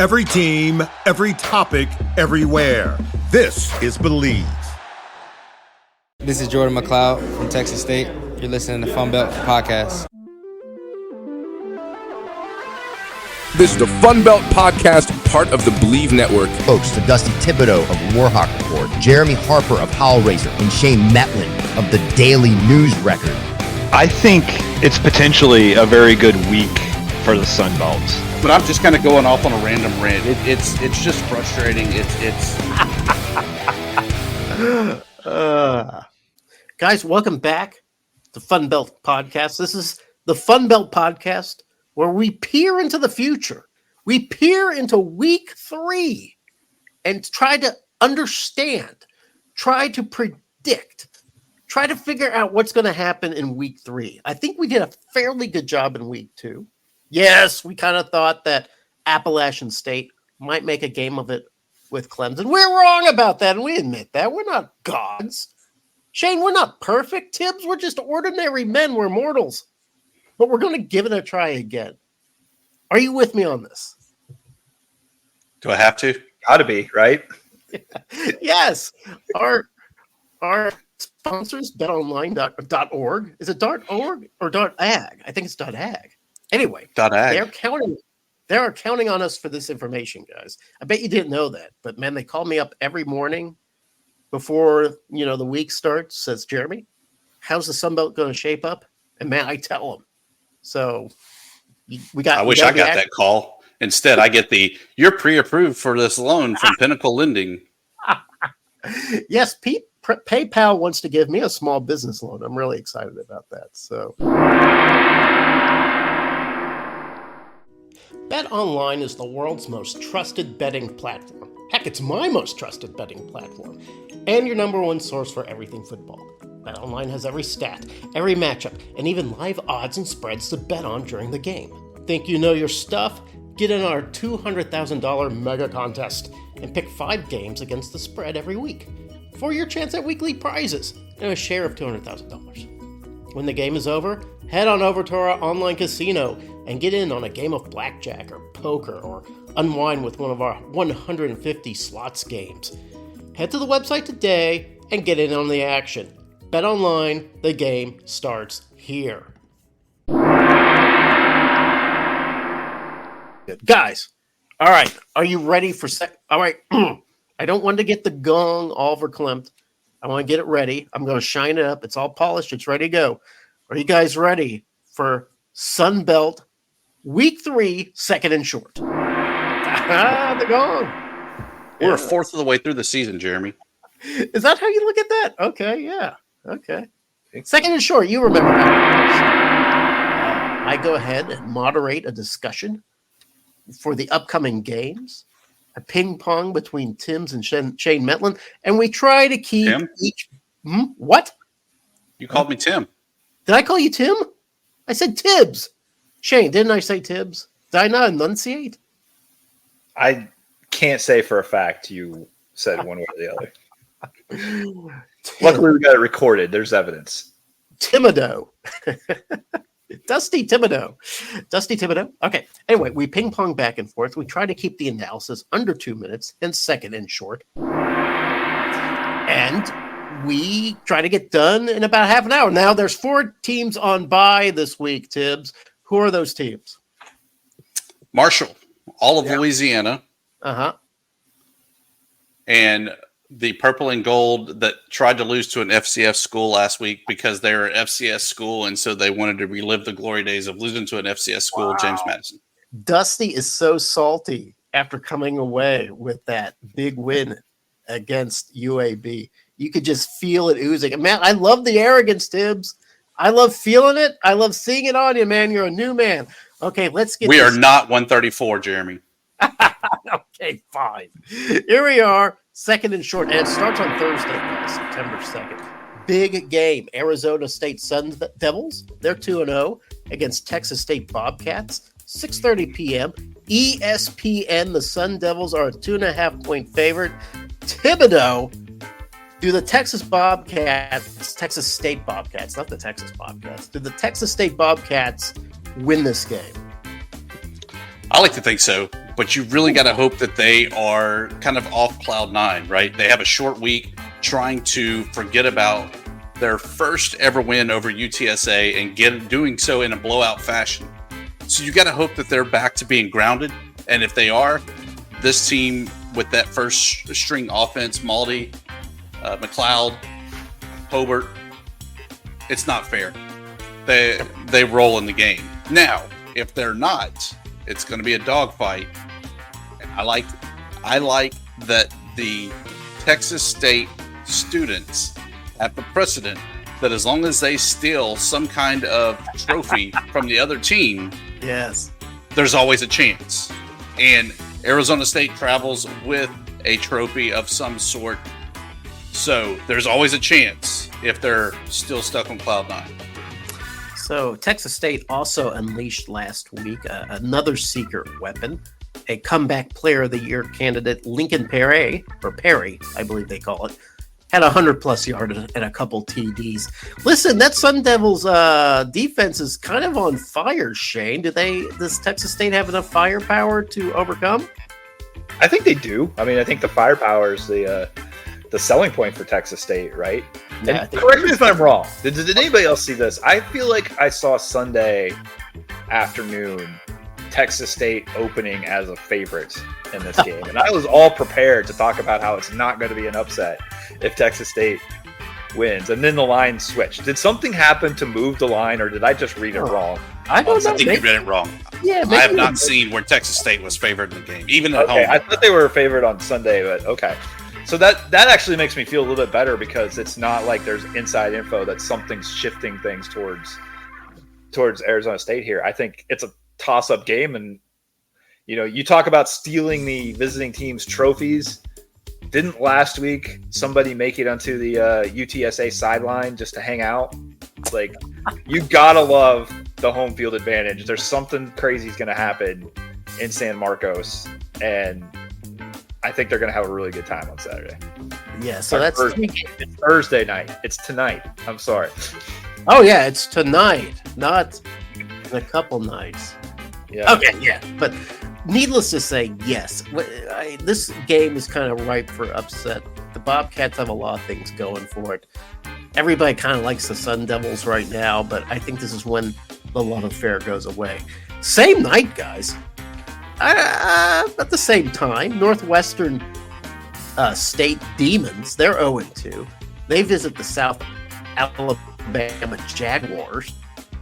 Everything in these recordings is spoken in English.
Every team, every topic, everywhere. This is Believe. This is Jordan McLeod from Texas State. You're listening to Fun Belt Podcast. This is the Fun Belt Podcast, part of the Believe Network. Hosts the Dusty Thibodeau of Warhawk Report, Jeremy Harper of Howl Racer, and Shane Metlin of the Daily News Record. I think it's potentially a very good week for the Sun Belts. But I'm just kind of going off on a random rant. It's just frustrating. Guys, welcome back to Fun Belt Podcast. This is the Fun Belt Podcast where we peer into the future. We peer into week 3 and try to understand, try to predict, try to figure out what's going to happen in week 3. I think we did a fairly good job in week 2. Yes, we kind of thought that Appalachian State might make a game of it with Clemson. We're wrong about that, and we admit that. We're not gods. Shane, we're not perfect. Tibbs, we're just ordinary men. We're mortals. But we're going to give it a try again. Are you with me on this? Do I have to? Gotta be, right? Yes. Our sponsors, betonline.org. Is it .org or .ag? I think it's .ag. Anyway, .ag. They're counting on us for this information, guys. I bet you didn't know that, but man, they call me up every morning before the week starts. Says, Jeremy, how's the Sun Belt going to shape up? And man, I tell them. So we got. I wish I got that call. Instead, I get you're pre-approved for this loan from Pinnacle Lending. Yes, Pete. PayPal wants to give me a small business loan. I'm really excited about that. So. BetOnline is the world's most trusted betting platform. Heck, it's my most trusted betting platform. And your number one source for everything football. BetOnline has every stat, every matchup, and even live odds and spreads to bet on during the game. Think you know your stuff? Get in our $200,000 mega contest and pick 5 games against the spread every week for your chance at weekly prizes and a share of $200,000. When the game is over, head on over to our online casino and get in on a game of blackjack or poker or unwind with one of our 150 slots games. Head to the website today and get in on the action. Bet online, the game starts here. Guys, all right, are you ready for all right, I don't want to get the gong all verklempt. I want to get it ready. I'm going to shine it up. It's all polished. It's ready to go. Are you guys ready for Sun Belt Week 3, second and short? The gong. We're a fourth of the way through the season, Jeremy. Is that how you look at that? Okay, yeah. Okay. Second and short, you remember that. I go ahead and moderate a discussion for the upcoming games, a ping pong between Tim's and Shane Metlin, and we try to keep Tim? each. What? You called me Tim. Did I call you Tim? I said Tibbs. Shane, didn't I say Tibbs? Did I not enunciate? I can't say for a fact you said one way or the other. Luckily, we got it recorded. There's evidence. Thibodeau. Dusty Thibodeau. Okay. Anyway, we ping pong back and forth. We try to keep the analysis under 2 minutes and second and short. And we try to get done in about half an hour. Now, there's 4 teams on bye this week, Tibbs. Who are those teams? Marshall, all of Louisiana. Uh-huh. And the purple and gold that tried to lose to an FCS school last week because they're an FCS school, and so they wanted to relive the glory days of losing to an FCS school, wow. James Madison. Dusty is so salty after coming away with that big win against UAB. You could just feel it oozing. Man, I love the arrogance, Tibbs. I love feeling it. I love seeing it on you, man. You're a new man. Okay, let's get We are not 134, Jeremy. Okay, fine. Here we are, second and short. And it starts on Thursday, guys, September 2nd. Big game. Arizona State Sun Devils. They're 2-0 against Texas State Bobcats. 6:30 p.m. ESPN. The Sun Devils are a 2.5-point favorite. Thibodeau. Do the Texas State Bobcats, not the Texas Bobcats, do the Texas State Bobcats win this game? I like to think so. but you really got to hope that they are kind of off cloud nine, right? They have a short week trying to forget about their first ever win over UTSA and doing so in a blowout fashion. So you got to hope that they're back to being grounded. And if they are, this team with that first string offense, Maldy, McLeod, Hobart, it's not fair. They roll in the game. Now, if they're not, it's going to be a dogfight. And I like that the Texas State students have the precedent that as long as they steal some kind of trophy from the other team, Yes, there's always a chance. And Arizona State travels with a trophy of some sort. So there's always a chance if they're still stuck on cloud nine. So Texas State also unleashed last week another secret weapon, a comeback player of the year candidate, Lincoln Perry, I believe they call it, had 100-plus yards and a couple TDs. Listen, that Sun Devils defense is kind of on fire, Shane. Does Texas State have enough firepower to overcome? I think they do. I mean, I think the firepower is the selling point for Texas State, right? Yeah, And correct me if I'm wrong. Did anybody else see this? I feel like I saw Sunday afternoon Texas State opening as a favorite in this game. And I was all prepared to talk about how it's not going to be an upset if Texas State wins. And then the line switched. Did something happen to move the line, or did I just read it wrong? I don't know. I think you read it wrong. Yeah, I have not seen where Texas State was favored in the game, even at home. I thought they were favored on Sunday, but okay. So that actually makes me feel a little bit better because it's not like there's inside info that something's shifting things towards Arizona State here. I think it's a toss-up game, and you talk about stealing the visiting team's trophies. Didn't last week somebody make it onto the UTSA sideline just to hang out? Like, you gotta love the home field advantage. There's something crazy is going to happen in San Marcos, and I think they're going to have a really good time on Saturday. Yeah, so that's it's Thursday night. It's tonight. I'm sorry. Oh yeah, it's tonight, not in a couple nights. Yeah. Okay, yeah, but needless to say, yes, this game is kind of ripe for upset. The Bobcats have a lot of things going for it. Everybody kind of likes the Sun Devils right now, but I think this is when the love affair goes away. Same night, guys. At the same time, Northwestern State Demons, they're 0-2. They visit the South Alabama Jaguars.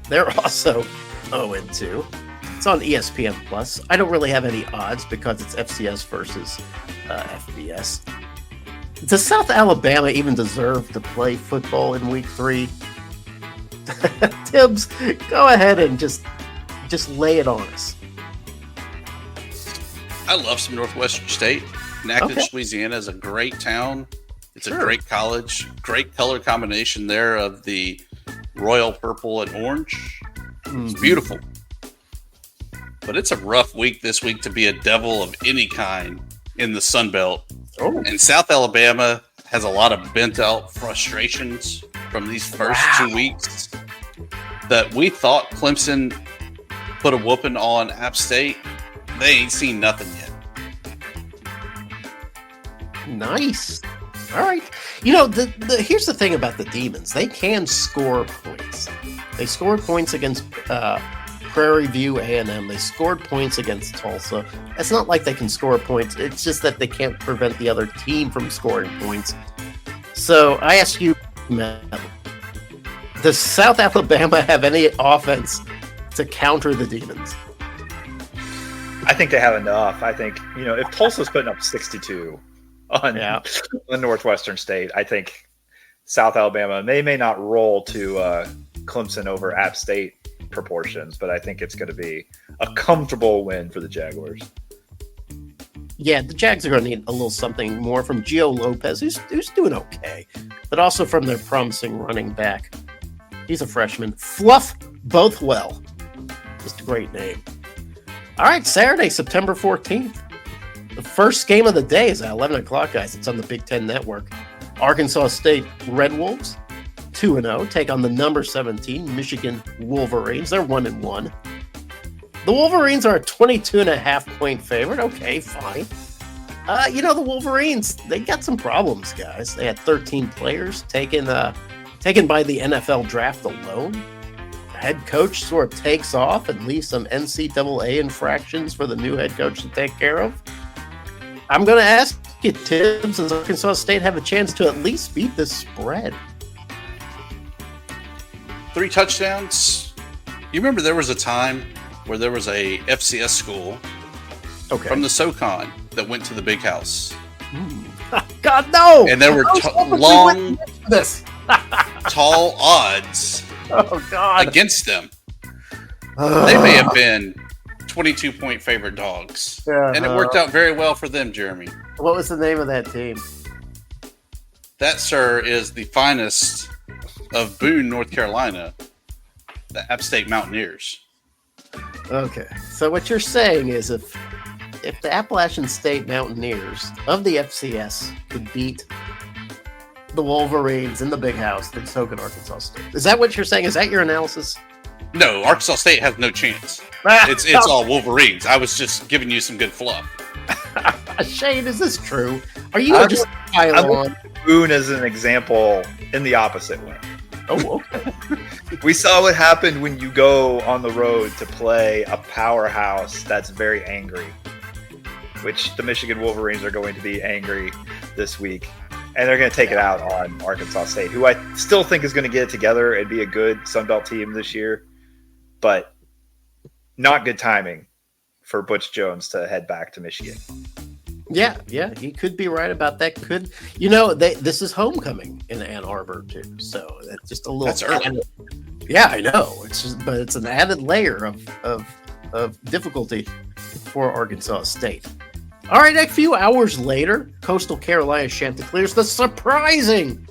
They're also 0-2. It's on ESPN Plus. I don't really have any odds because it's FCS versus FBS. Does South Alabama even deserve to play football in Week 3? Tibbs, go ahead and just lay it on us. I love some Northwestern State. Natchitoches, Okay. Louisiana is a great town. It's Sure. a great college. Great color combination there of the royal purple and orange. It's beautiful. But it's a rough week this week to be a devil of any kind in the Sun Belt. Oh. And South Alabama has a lot of bent out frustrations from these first 2 weeks that we thought Clemson put a whooping on App State. They ain't seen nothing yet. Nice. All right. Here's the thing about the Demons. They can score points. They scored points against Prairie View A&M. They scored points against Tulsa. It's not like they can score points. It's just that they can't prevent the other team from scoring points. So I ask you, Matt, does South Alabama have any offense to counter the Demons? I think they have enough. I think, if Tulsa's putting up 62 on Northwestern State, I think South Alabama, they may not roll to Clemson over App State proportions, but I think it's going to be a comfortable win for the Jaguars. Yeah, the Jags are going to need a little something more from Gio Lopez, who's doing okay, but also from their promising running back. He's a freshman. Fluff Bothwell. Just a great name. All right, Saturday, September 14th. The first game of the day is at 11 o'clock, guys. It's on the Big Ten Network. Arkansas State Red Wolves, 2-0, take on the number 17 Michigan Wolverines. They're 1-1. The Wolverines are a 22.5-point favorite. Okay, fine. The Wolverines, they got some problems, guys. They had 13 players taken by the NFL draft alone. The head coach sort of takes off and leaves some NCAA infractions for the new head coach to take care of. I'm going to ask you, Tibbs, does Arkansas State have a chance to at least beat this spread? 3 touchdowns. You remember there was a time where there was a FCS school from the SoCon that went to the Big House. God, no! And there were long, tall odds against them. They may have been 22-point favorite dogs. And it worked out very well for them, Jeremy. What was the name of that team? That, sir, is the finest of Boone, North Carolina, the App State Mountaineers. Okay, so what you're saying is if the Appalachian State Mountaineers of the FCS could beat the Wolverines in the Big House, then so could Arkansas State. Is that what you're saying? Is that your analysis? No, Arkansas State has no chance. It's all Wolverines. I was just giving you some good fluff. Shane, is this true? Are you just piling on? Boone as an example in the opposite way. Oh, okay. We saw what happened when you go on the road to play a powerhouse that's very angry, which the Michigan Wolverines are going to be angry this week. And they're going to take it out on Arkansas State, who I still think is going to get it together and be a good Sun Belt team this year. But not good timing for Butch Jones to head back to Michigan. Yeah, you could be right about that. This is homecoming in Ann Arbor too, so that's just a little. That's early. Yeah, I know. But it's an added layer of difficulty for Arkansas State. All right, a few hours later, Coastal Carolina Chanticleers, the surprising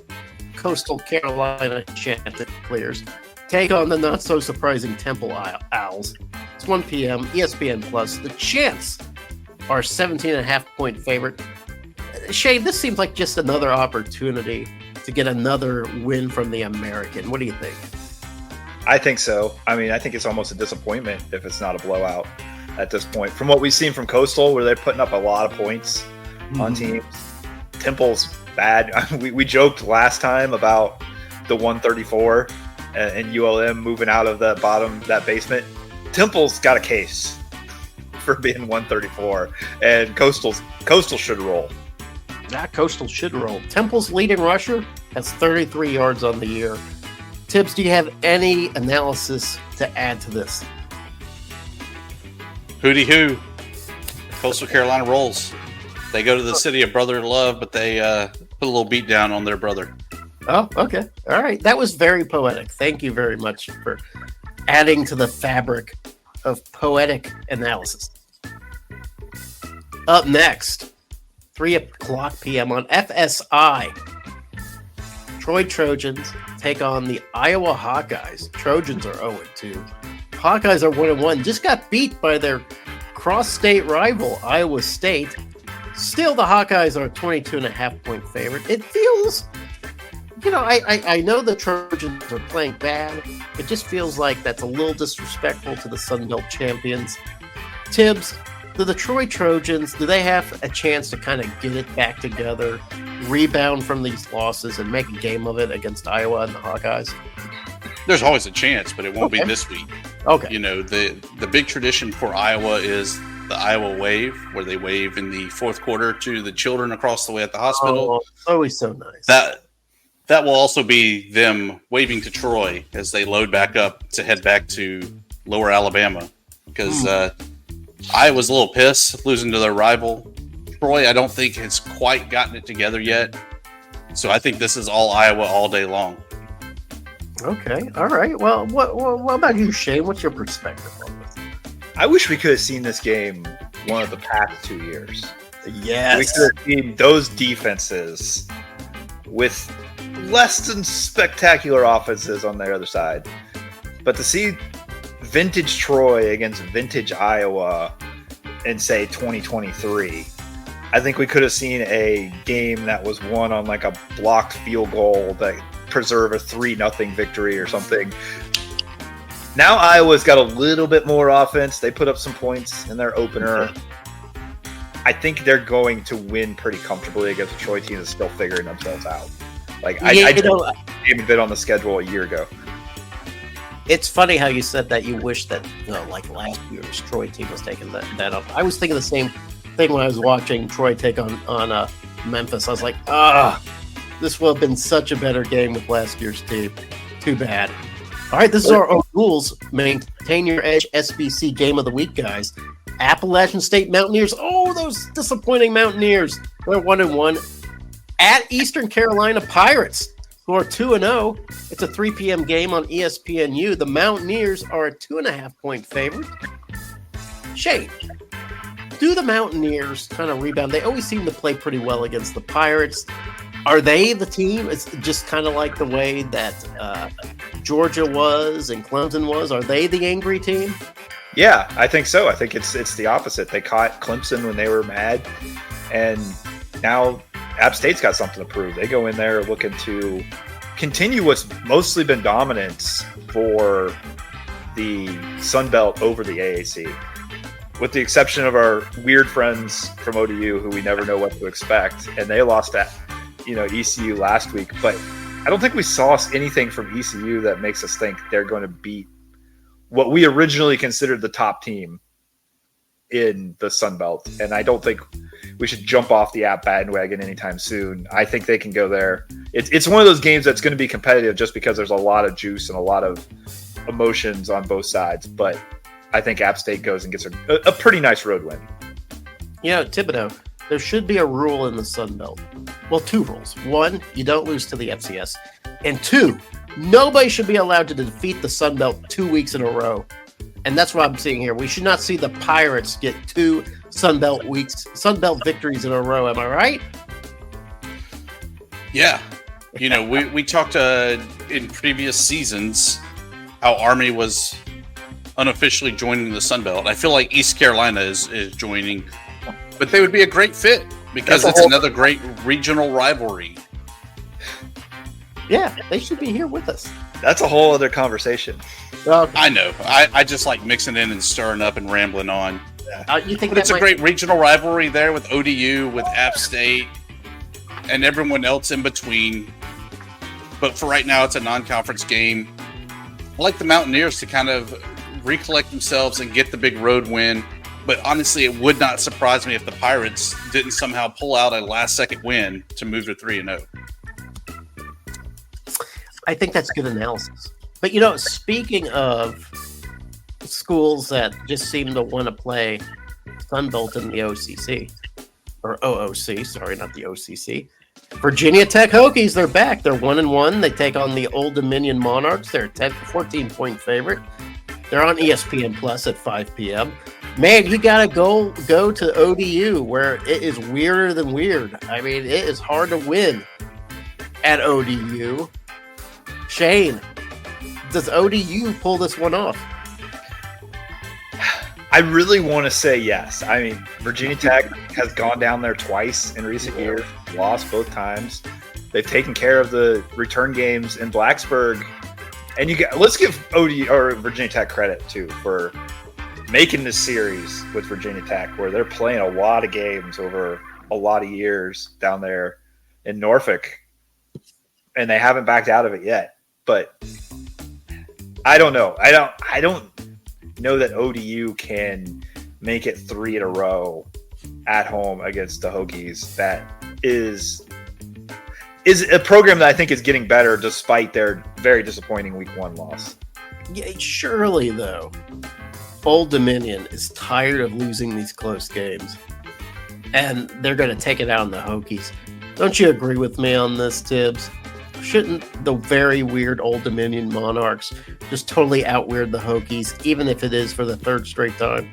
Coastal Carolina Chanticleers, take on the not so surprising Temple Owls. It's 1 p.m. ESPN Plus. The Chants are 17.5-point favorite. Shane, this seems like just another opportunity to get another win from the American. What do you think? I think so. I mean, I think it's almost a disappointment if it's not a blowout at this point. From what we've seen from Coastal, where they're putting up a lot of points on teams, Temple's bad. We joked last time about the 134 and ULM moving out of that basement. Temple's got a case for being 134, and Coastal should roll. Coastal should roll. Temple's leading rusher has 33 yards on the year. Tibbs, do you have any analysis to add to this? Hooty hoo. Coastal Carolina rolls. They go to the city of brother love, but they put a little beat down on their brother. Oh, okay. All right. That was very poetic. Thank you very much for adding to the fabric of poetic analysis. Up next, 3:00 p.m. on FSI. Troy Trojans take on the Iowa Hawkeyes. Trojans are 0-2. Hawkeyes are 1-1. Just got beat by their cross-state rival, Iowa State. Still, the Hawkeyes are a 22.5-point favorite. It feels, I know the Trojans are playing bad. It just feels like that's a little disrespectful to the Sun Belt champions. Tibbs, do the Troy Trojans, do they have a chance to kind of get it back together, rebound from these losses, and make a game of it against Iowa and the Hawkeyes? There's always a chance, but it won't be this week. Okay. The big tradition for Iowa is the Iowa wave, where they wave in the fourth quarter to the children across the way at the hospital. Oh, always so nice. That will also be them waving to Troy as they load back up to head back to Lower Alabama, because Iowa's a little pissed losing to their rival. Troy, I don't think has quite gotten it together yet, so I think this is all Iowa all day long. Okay, all right. Well, what about you, Shane? What's your perspective on this? I wish we could have seen this game one of the past 2 years. Yes. We could have seen those defenses with less than spectacular offenses on their other side. But to see vintage Troy against vintage Iowa in, say, 2023, I think we could have seen a game that was won on like a blocked field goal that preserve a 3-0 victory or something. Now Iowa's got a little bit more offense. They put up some points in their opener. I think they're going to win pretty comfortably against a Troy team that's still figuring themselves out. Like I even been on the schedule a year ago. It's funny how you said that you wish that like last year's Troy team was taking that up. I was thinking the same thing when I was watching Troy take on Memphis. I was like, this would have been such a better game with last year's team. Too bad. All right, this is our own rules. Maintain your edge. SBC game of the week, guys. Appalachian State Mountaineers. Oh, those disappointing Mountaineers. They're 1-1. At Eastern Carolina Pirates, who are 2-0. It's a 3 p.m. game on ESPNU. The Mountaineers are a 2.5-point favorite. Shane, do the Mountaineers kind of rebound? They always seem to play pretty well against the Pirates. Are they the team? It's just kind of like the way that Georgia was and Clemson was. Are they the angry team? Yeah, I think so. I think it's the opposite. They caught Clemson when they were mad, and now App State's got something to prove. They go in there looking to continue what's mostly been dominance for the Sun Belt over the AAC, with the exception of our weird friends from ODU who we never know what to expect, and they lost at ECU last week. But I don't think we saw anything from ECU that makes us think they're going to beat what we originally considered the top team in the Sun Belt. And I don't think we should jump off the App bandwagon anytime soon. I think they can go there. It's one of those games that's going to be competitive just because there's a lot of juice and a lot of emotions on both sides. But I think App State goes and gets a pretty nice road win. Thibodeau, there should be a rule in the Sun Belt. Well, 2 rules. 1, you don't lose to the FCS. And 2, nobody should be allowed to defeat the Sun Belt 2 weeks in a row. And that's what I'm seeing here. We should not see the Pirates get 2 Sun Belt victories in a row. Am I right? Yeah. We talked in previous seasons how Army was unofficially joining the Sun Belt. I feel like East Carolina is joining, but they would be a great fit because it's another great regional rivalry. Yeah, they should be here with us. That's a whole other conversation. I know. I just like mixing in and stirring up and rambling on. You think but it's a great regional rivalry there with ODU, with App State, and everyone else in between. But for right now, it's a non-conference game. I like the Mountaineers to kind of recollect themselves and get the big road win. But honestly, it would not surprise me if the Pirates didn't somehow pull out a last-second win to move to 3-0. I think that's good analysis. But, speaking of schools that just seem to want to play Sunbelt in the OCC, or OOC, sorry, not the OCC. Virginia Tech Hokies, they're back. They're 1-1. They take on the Old Dominion Monarchs. They're a 14-point favorite. They're on ESPN Plus at 5 p.m. Man, you got to go to ODU, where it is weirder than weird. I mean, it is hard to win at ODU. Shane, does ODU pull this one off? I really want to say yes. I mean, Virginia Tech has gone down there twice in recent years, lost both times. They've taken care of the return games in Blacksburg. And let's give ODU or Virginia Tech credit too for making this series with Virginia Tech, where they're playing a lot of games over a lot of years down there in Norfolk, and they haven't backed out of it yet. But I don't know. I don't know that ODU can make it 3 in a row at home against the Hokies. That is a program that I think is getting better despite their very disappointing Week 1 loss. Yeah, surely, though, Old Dominion is tired of losing these close games, and they're going to take it out on the Hokies. Don't you agree with me on this, Tibbs? Shouldn't the very weird Old Dominion Monarchs just totally out-weird the Hokies, even if it is for the 3rd straight time?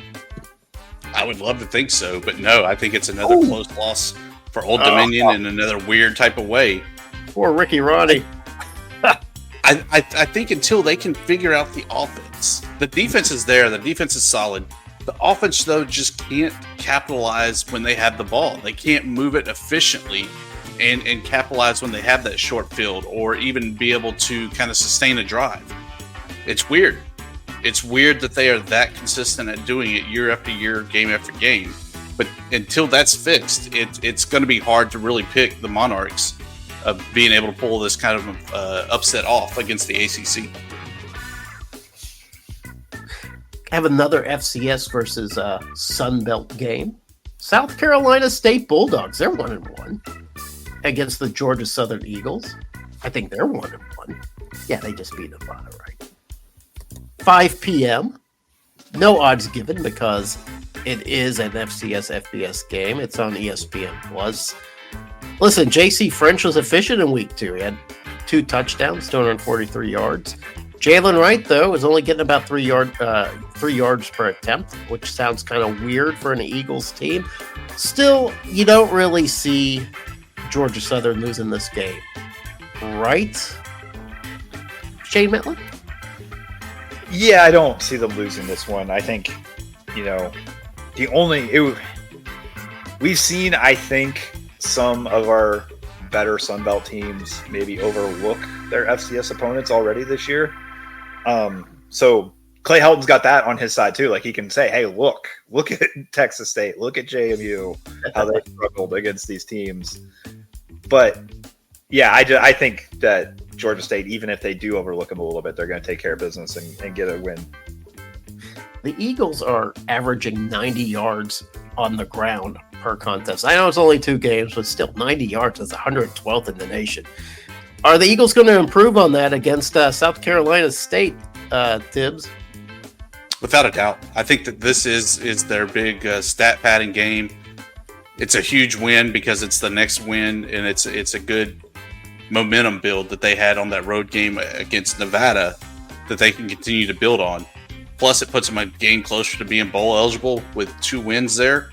I would love to think so, but no, I think it's another close loss for Old Dominion in another weird type of way. Poor Ricky Roddy. I think until they can figure out the offense. The defense is there. The defense is solid. The offense, though, just can't capitalize when they have the ball. They can't move it efficiently and capitalize when they have that short field or even be able to kind of sustain a drive. It's weird. It's weird that they are that consistent at doing it year after year, game after game. But until that's fixed, it's going to be hard to really pick the Monarchs of being able to pull this kind of upset off against the ACC. Have another FCS versus Sun Belt game. South Carolina State Bulldogs, they're 1-1 against the Georgia Southern Eagles. I think they're 1-1. Yeah, they just beat Nevada, right? 5 p.m. No odds given because it is an FCS FBS game. It's on ESPN Plus. Listen, J.C. French was efficient in week 2. He had 2 touchdowns, 243 yards. Jalen Wright, though, is only getting about 3 yards per attempt, which sounds kind of weird for an Eagles team. Still, you don't really see Georgia Southern losing this game, right? Shane Metlin? Yeah, I don't see them losing this one. I think, we've seen, I think, some of our better Sun Belt teams maybe overlook their FCS opponents already this year. So Clay Helton's got that on his side too. Like he can say, hey, look at Texas State, look at JMU, how they struggled against these teams. But yeah, I think that Georgia State, even if they do overlook them a little bit, they're going to take care of business and get a win. The Eagles are averaging 90 yards on the ground per contest. I know it's only 2 games, but still 90 yards is 112th in the nation. Are the Eagles going to improve on that against South Carolina State, Tibbs? Without a doubt. I think that this is their big stat padding game. It's a huge win because it's the next win, and it's a good momentum build that they had on that road game against Nevada that they can continue to build on. Plus, it puts them a game closer to being bowl eligible with 2 wins there.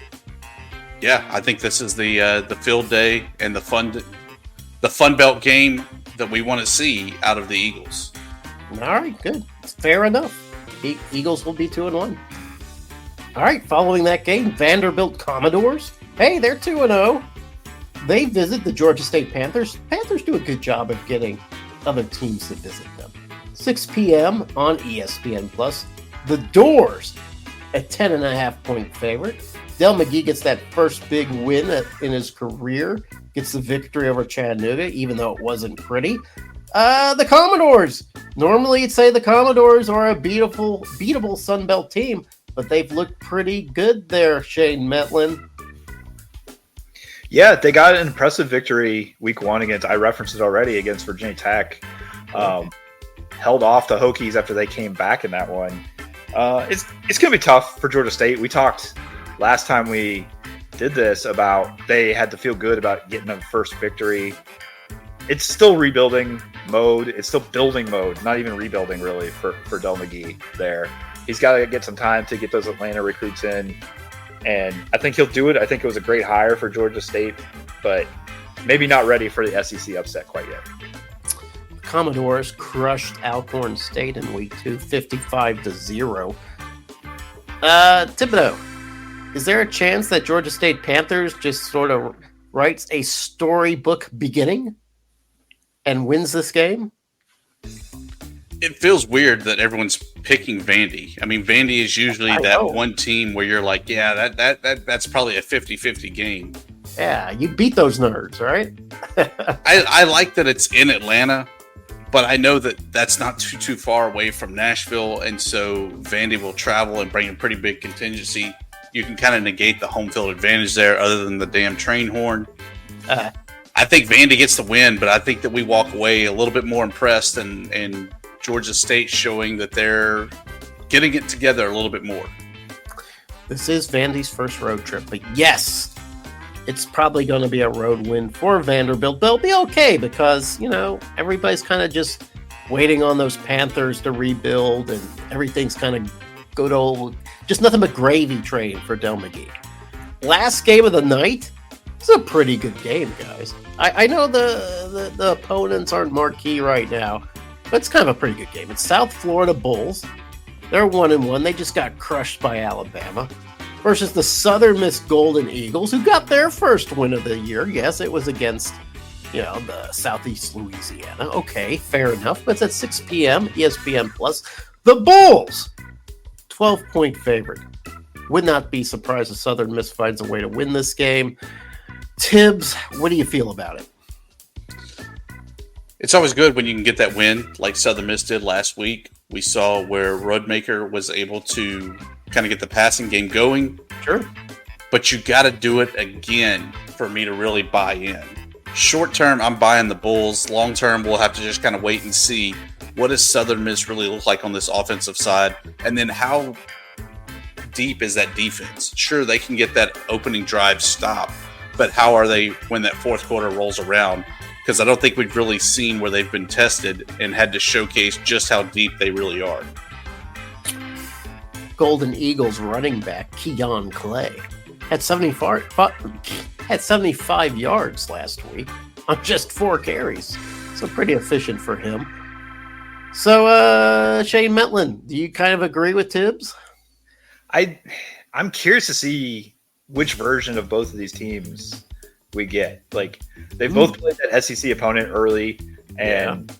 Yeah, I think this is the field day and the Fun Belt game that we want to see out of the Eagles. All right, good. Fair enough. Eagles will be 2-1. All right, following that game, Vanderbilt Commodores. Hey, they're 2-0. They visit the Georgia State Panthers. Panthers do a good job of getting other teams to visit them. 6 p.m. on ESPN Plus. The Doors, a 10.5-point favorite. Del McGee gets that first big win in his career. Gets the victory over Chattanooga, even though it wasn't pretty. The Commodores. Normally, you'd say the Commodores are a beatable Sun Belt team, but they've looked pretty good there, Shane Metlin. Yeah, they got an impressive victory week 1 against, I referenced it already, against Virginia Tech. Held off the Hokies after they came back in that one. It's going to be tough for Georgia State. We talked last time we did this about they had to feel good about getting a first victory. It's still rebuilding mode. It's still building mode, not even rebuilding really for Del McGee there. He's got to get some time to get those Atlanta recruits in, and I think he'll do it. I think it was a great hire for Georgia State, but maybe not ready for the SEC upset quite yet. Commodores crushed Alcorn State in week 2, 55-0. Thibodeau, is there a chance that Georgia State Panthers just sort of writes a storybook beginning and wins this game? It feels weird that everyone's picking Vandy. I mean, Vandy is usually one team where you're like, yeah, that's probably a 50-50 game. Yeah, you beat those nerds, right? I like that it's in Atlanta, but I know that that's not too far away from Nashville, and so Vandy will travel and bring a pretty big contingency. You can kind of negate the home field advantage there other than the damn train horn. I think Vandy gets the win, but I think that we walk away a little bit more impressed and Georgia State showing that they're getting it together a little bit more. This is Vandy's first road trip, but yes, it's probably going to be a road win for Vanderbilt. They'll be okay because, everybody's kind of just waiting on those Panthers to rebuild and everything's kind of good old, just nothing but gravy train for Del McGee. Last game of the night. It's a pretty good game, guys. I know the opponents aren't marquee right now, but it's kind of a pretty good game. It's South Florida Bulls. They're 1-1. They just got crushed by Alabama. Versus the Southern Miss Golden Eagles, who got their first win of the year. Yes, it was against, the Southeast Louisiana. Okay, fair enough. But it's at 6 p.m. ESPN Plus. The Bulls 12-point favorite. Would not be surprised if Southern Miss finds a way to win this game. Tibbs, what do you feel about it? It's always good when you can get that win like Southern Miss did last week. We saw where Roadmaker was able to kind of get the passing game going. Sure. But you got to do it again for me to really buy in. Short term, I'm buying the Bulls. Long term, we'll have to just kind of wait and see what does Southern Miss really look like on this offensive side, and then how deep is that defense? Sure, they can get that opening drive stop, but how are they when that fourth quarter rolls around? Because I don't think we've really seen where they've been tested and had to showcase just how deep they really are. Golden Eagles running back Keon Clay had 75 yards last week on just 4 carries. So pretty efficient for him. So, Shane Metlin, do you kind of agree with Tibbs? I'm curious to see which version of both of these teams we get. Like, they both played that SEC opponent early, and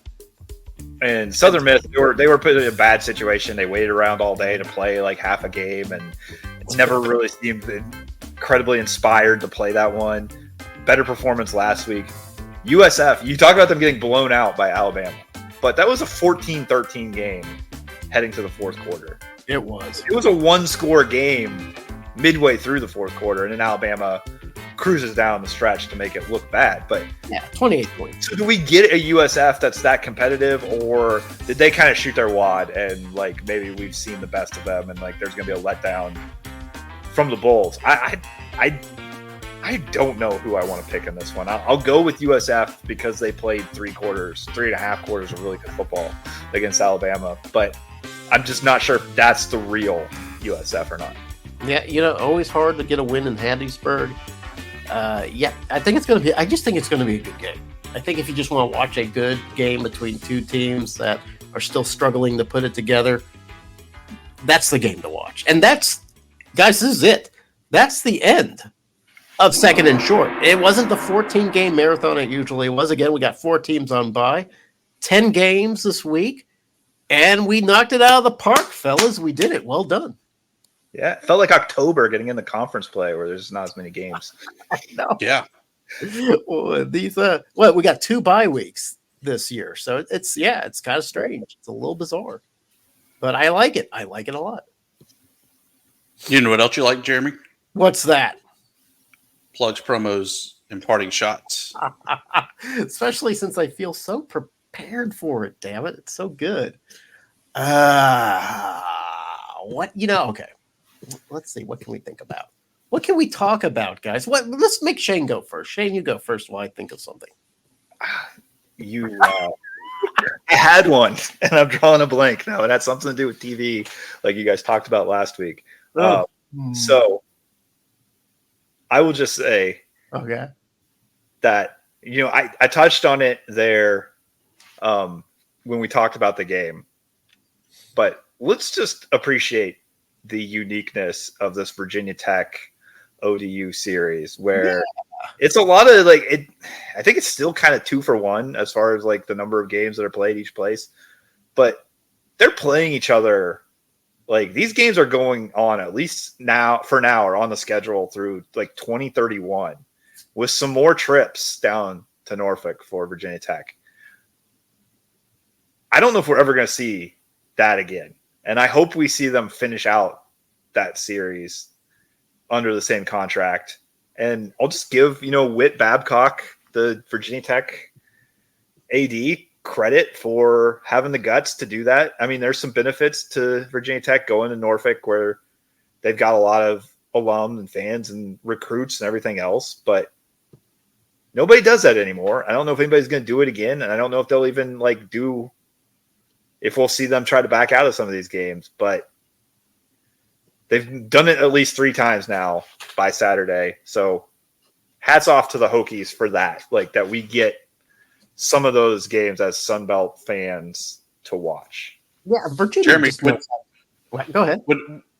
Southern Miss, they were put in a bad situation. They waited around all day to play like half a game, and never really seemed incredibly inspired to play that one. Better performance last week. USF, you talk about them getting blown out by Alabama, but that was a 14-13 game heading to the fourth quarter. It was. It was a one-score game midway through the fourth quarter, and then Alabama cruises down the stretch to make it look bad. But 28 points. So do we get a USF that's that competitive, or did they kind of shoot their wad and like maybe we've seen the best of them and like there's going to be a letdown from the Bulls? I don't know who I want to pick in this one. I'll go with USF because they played 3.5 quarters of really good football against Alabama, but I'm just not sure if that's the real USF or not. Yeah, always hard to get a win in Hattiesburg. I think it's going to be. I just think it's going to be a good game. I think if you just want to watch a good game between two teams that are still struggling to put it together, that's the game to watch. And guys, this is it. That's the end of Second and Short. It wasn't the 14-game marathon it usually was. Again, we got 4 teams on bye, 10 games this week, and we knocked it out of the park, fellas. We did it. Well done. Yeah, it felt like October getting in the conference play where there's not as many games. No. Yeah. Well, we got 2 bye weeks this year, so it's kind of strange. It's a little bizarre, but I like it. I like it a lot. You know what else you like, Jeremy? What's that? Plugs, promos, and parting shots. Especially since I feel so prepared for it. Damn it, it's so good. Okay. Let's see. What can we think about? What can we talk about, guys? Let's make Shane go first. Shane, you go first while I think of something. I had one, and I'm drawing a blank now. It had something to do with TV, like you guys talked about last week. So I will just say that, I touched on it there when we talked about the game, but let's just appreciate the uniqueness of this Virginia Tech ODU series where it's a lot of I think it's still kind of 2 for 1 as far as like the number of games that are played each place, but they're playing each other. Like these games are going on at least are on the schedule through like 2031 with some more trips down to Norfolk for Virginia Tech. I don't know if we're ever going to see that again. And I hope we see them finish out that series under the same contract. And I'll just give, Whit Babcock, the Virginia Tech AD, credit for having the guts to do that. I mean, there's some benefits to Virginia Tech going to Norfolk where they've got a lot of alum and fans and recruits and everything else, but nobody does that anymore. I don't know if anybody's going to do it again. And I don't know if they'll even if we'll see them try to back out of some of these games, but they've done it at least 3 times now by Saturday. So hats off to the Hokies for that, that we get some of those games as Sunbelt fans to watch. Yeah, Virginia. Jeremy, go ahead.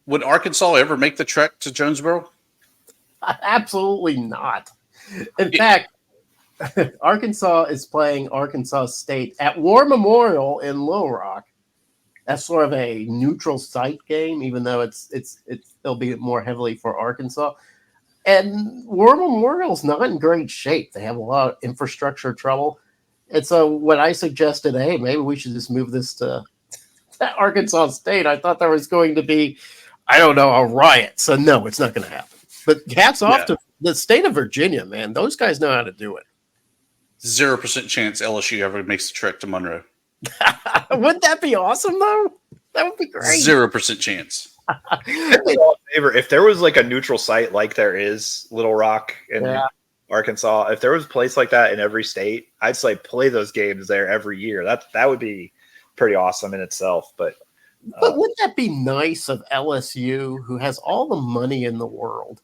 Would Arkansas ever make the trek to Jonesboro? Absolutely not. In fact, Arkansas is playing Arkansas State at War Memorial in Little Rock. as sort of a neutral site game, even though it'll be more heavily for Arkansas. And War Memorial's not in great shape. They have a lot of infrastructure trouble. And so when I suggested, hey, maybe we should just move this to Arkansas State, I thought there was going to be, I don't know, a riot. So no, it's not going to happen. But hats off to the state of Virginia, man. Those guys know how to do it. 0% chance LSU ever makes the trek to Monroe. Wouldn't that be awesome, though? That would be great. 0% chance. If there was like a neutral site like there is Little Rock in Arkansas, if there was a place like that in every state, I'd say play those games there every year. That would be pretty awesome in itself. But wouldn't that be nice of LSU, who has all the money in the world,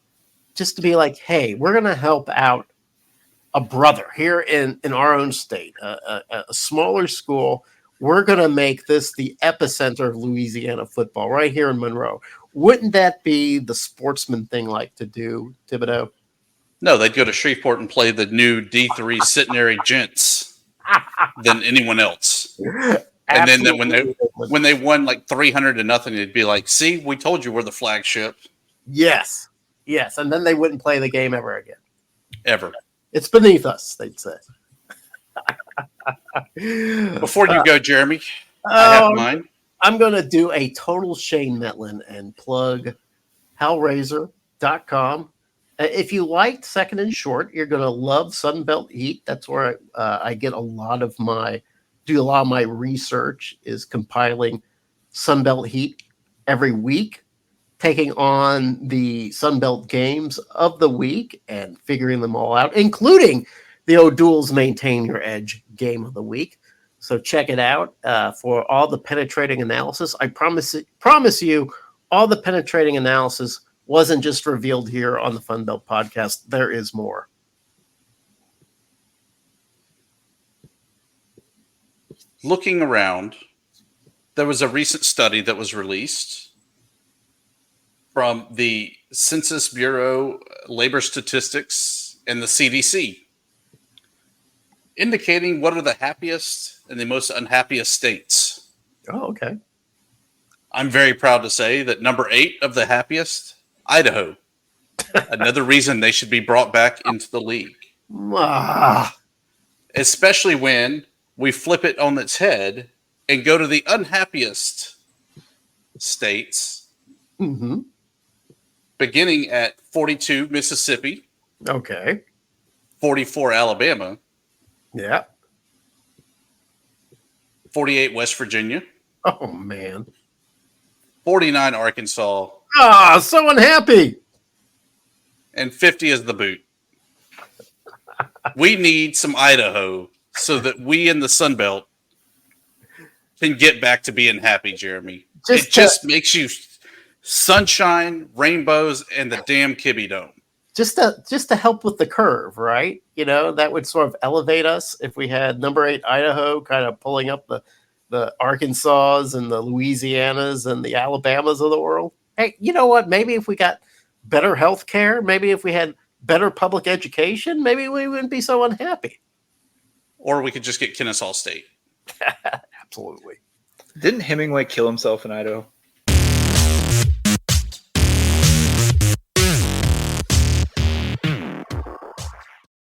just to be like, hey, we're going to help out a brother here in our own state, a smaller school. We're going to make this the epicenter of Louisiana football right here in Monroe. Wouldn't that be the sportsman thing like to do, Thibodeau? No, they'd go to Shreveport and play the new D3 Centenary Gents than anyone else. And then when they won like 300-0, it'd be like, see, we told you we're the flagship. Yes. And then they wouldn't play the game ever again. Ever. It's beneath us, they'd say. Before you go, Jeremy, I have mine. I'm going to do a total Shane Metlin and plug hellraiser.com. If you liked Second and Short, you're going to love Sunbelt Heat. That's where I get a lot of my research, is compiling Sunbelt Heat every week, taking on the Sunbelt games of the week and figuring them all out, including the O'Doul's Maintain Your Edge game of the week. So check it out for all the penetrating analysis. I promise you, all the penetrating analysis wasn't just revealed here on the Fun Belt podcast. There is more. Looking around, there was a recent study that was released from the Census Bureau, Labor Statistics, and the CDC, indicating what are the happiest and the most unhappiest states. Oh, okay. I'm very proud to say that number 8 of the happiest, Idaho. Another reason they should be brought back into the league. Especially when we flip it on its head and go to the unhappiest states, beginning at 42, Mississippi. Okay. 44, Alabama. Yeah. 48, West Virginia. Oh, man. 49, Arkansas. So unhappy. And 50 is the boot. We need some Idaho so that we in the Sun Belt can get back to being happy, Jeremy. It just makes you sunshine, rainbows, and the damn Kibby Dome. Just to help with the curve, right? You know, that would sort of elevate us if we had number 8 Idaho kind of pulling up the Arkansas and the Louisianas and the Alabamas of the world. Hey, you know what? Maybe if we got better health care, maybe if we had better public education, maybe we wouldn't be so unhappy. Or we could just get Kennesaw State. Absolutely. Didn't Hemingway kill himself in Idaho?